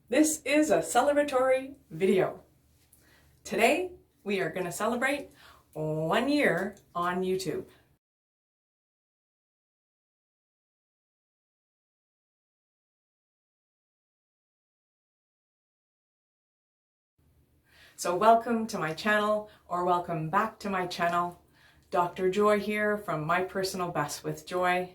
This is a celebratory video. Today, we are going to celebrate 1 year on YouTube. So welcome to my channel, or welcome back to my channel. Dr. Joy here from My Personal Best with Joy,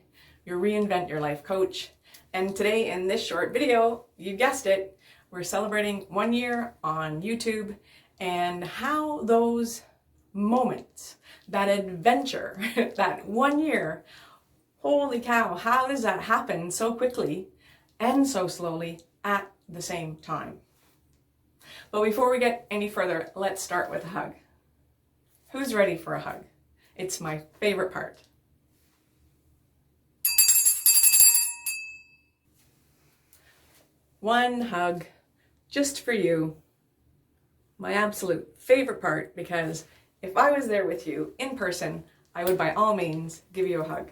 your Reinvent Your Life coach. And today in this short video, you guessed it, we're celebrating 1 year on YouTube and how those moments, that adventure, that 1 year, holy cow, how does that happen so quickly and so slowly at the same time? But before we get any further, let's start with a hug. Who's ready for a hug? It's my favorite part. One hug just for you. My absolute favorite part, because if I was there with you in person, I would by all means give you a hug.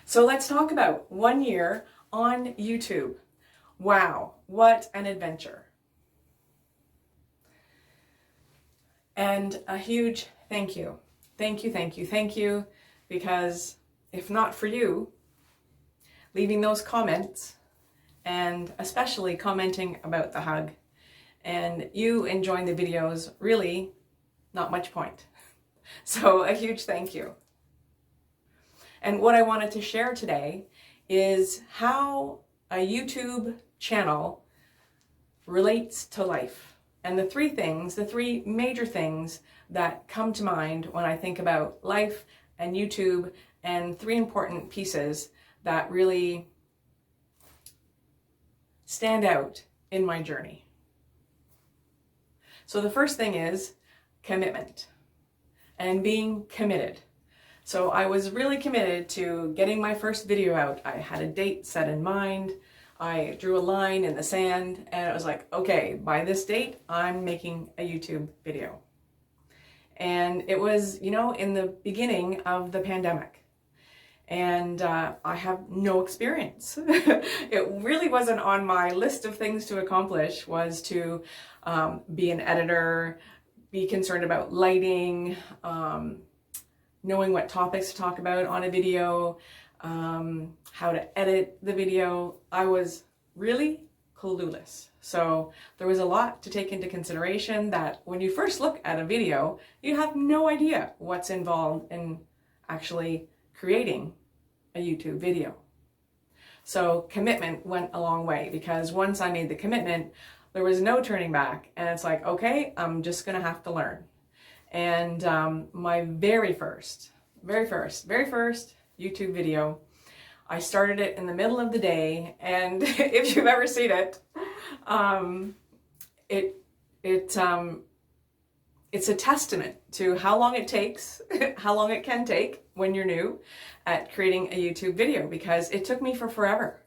So let's talk about 1 year on YouTube. Wow, what an adventure. And a huge thank you. Thank you, because if not for you, leaving those comments, and especially commenting about the hug, and you enjoying the videos, really not much point. So a huge thank you. And what I wanted to share today is how a YouTube channel relates to life. And the three major things that come to mind when I think about life and YouTube, and 3 important pieces that really stand out in my journey. So the first thing is commitment and being committed. So I was really committed to getting my first video out. I had a date set in mind. I drew a line in the sand and it was like, okay, by this date, I'm making a YouTube video. And it was, in the beginning of the pandemic. And I have no experience. It really wasn't on my list of things to accomplish, was to be an editor, be concerned about lighting, knowing what topics to talk about on a video, how to edit the video. I was really clueless. So there was a lot to take into consideration, that when you first look at a video, you have no idea what's involved in actually creating a YouTube video. So commitment went a long way, because once I made the commitment, there was no turning back. And it's like, okay, I'm just gonna have to learn. And my very first YouTube video, I started it in the middle of the day. And if you've ever seen it, it's a testament to how long it takes, how long it can take when you're new at creating a YouTube video, because it took me forever.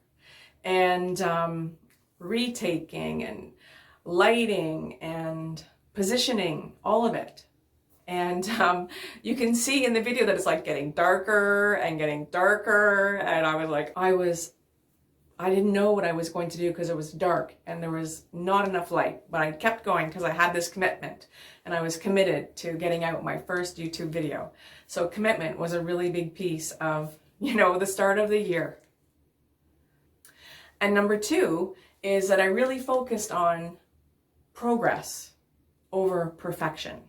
And retaking and lighting and positioning, all of it. And you can see in the video that it's like getting darker and getting darker. And I was like, I didn't know what I was going to do, because it was dark and there was not enough light, but I kept going because I had this commitment and I was committed to getting out my first YouTube video. So commitment was a really big piece of, the start of the year. And number 2 is that I really focused on progress over perfection,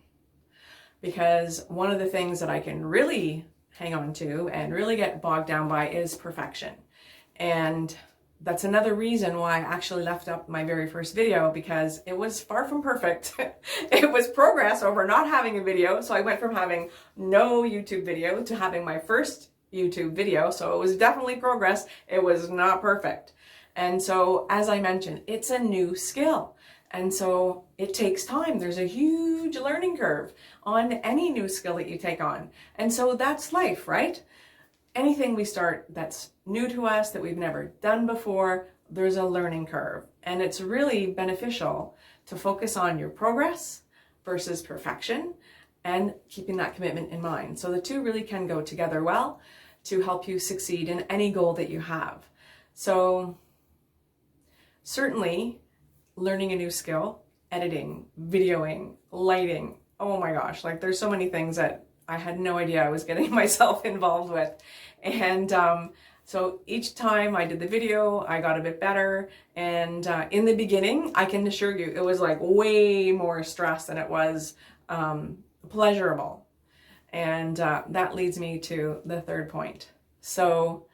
because one of the things that I can really hang on to and really get bogged down by is perfection. And that's another reason why I actually left up my very first video, because it was far from perfect. It was progress over not having a video. So I went from having no YouTube video to having my first YouTube video. So it was definitely progress. It was not perfect. And so, as I mentioned, it's a new skill. And so it takes time. There's a huge learning curve on any new skill that you take on. And so that's life, right? Anything we start that's new to us, that we've never done before, there's a learning curve. And it's really beneficial to focus on your progress versus perfection, and keeping that commitment in mind. So the 2 really can go together well to help you succeed in any goal that you have. So certainly learning a new skill, editing, videoing, lighting. Oh my gosh, like there's so many things that I had no idea I was getting myself involved with. And so each time I did the video, I got a bit better. And in the beginning, I can assure you, it was like way more stress than it was pleasurable. And that leads me to the third point. So,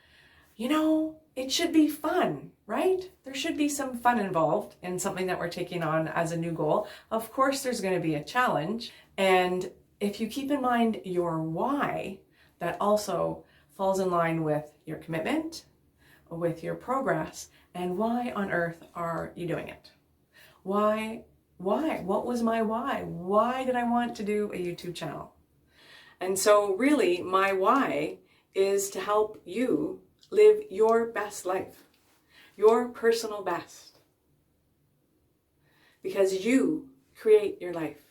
you know, it should be fun, right? There should be some fun involved in something that we're taking on as a new goal. Of course, there's going to be a challenge. And if you keep in mind your why, that also falls in line with your commitment, with your progress, and why on earth are you doing it? Why? What was my why? Why did I want to do a YouTube channel? And so really my why is to help you live your best life, your personal best, because you create your life.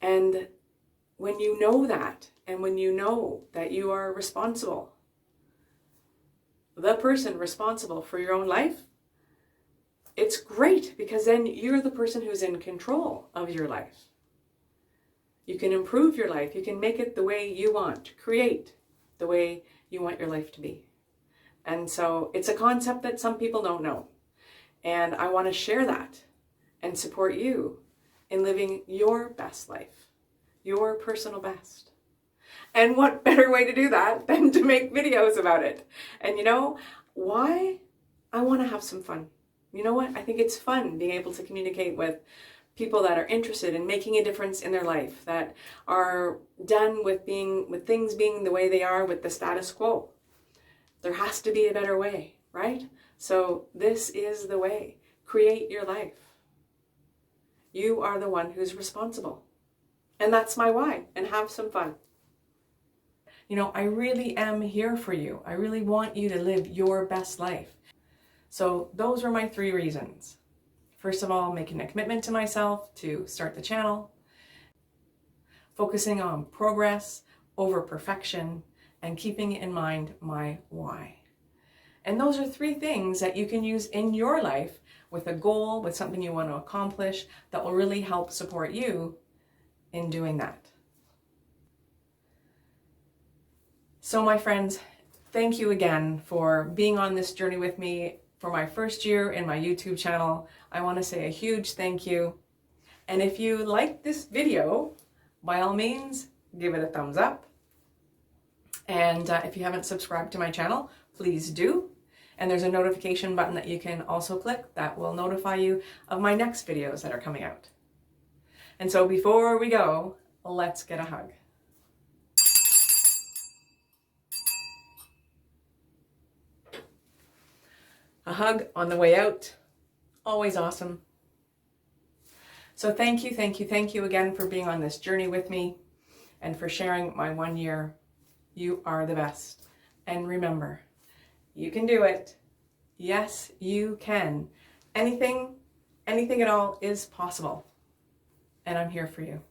And when you know that, and when you know that you are responsible, the person responsible for your own life, it's great, because then you're the person who's in control of your life. You can improve your life. You can make it the way you want, create the way you want your life to be. And so it's a concept that some people don't know. And I want to share that and support you in living your best life, your personal best. And what better way to do that than to make videos about it? And you know why? I want to have some fun. You know what? I think it's fun being able to communicate with people that are interested in making a difference in their life, that are done with things being the way they are with the status quo. There has to be a better way, right? So this is the way. Create your life. You are the one who's responsible. And that's my why. And have some fun. You know, I really am here for you. I really want you to live your best life. So those were my 3 reasons. First of all, making a commitment to myself to start the channel, focusing on progress over perfection, and keeping in mind my why. And those are 3 things that you can use in your life with a goal, with something you want to accomplish, that will really help support you in doing that. So my friends, thank you again for being on this journey with me for my first year in my YouTube channel. I want to say a huge thank you. And if you like this video, by all means, give it a thumbs up. And if you haven't subscribed to my channel, please do. And there's a notification button that you can also click that will notify you of my next videos that are coming out. And so before we go, let's get a hug. A hug on the way out, always awesome. So thank you again for being on this journey with me and for sharing my 1 year. You are the best. And remember, you can do it. Yes, you can. Anything at all is possible. And I'm here for you.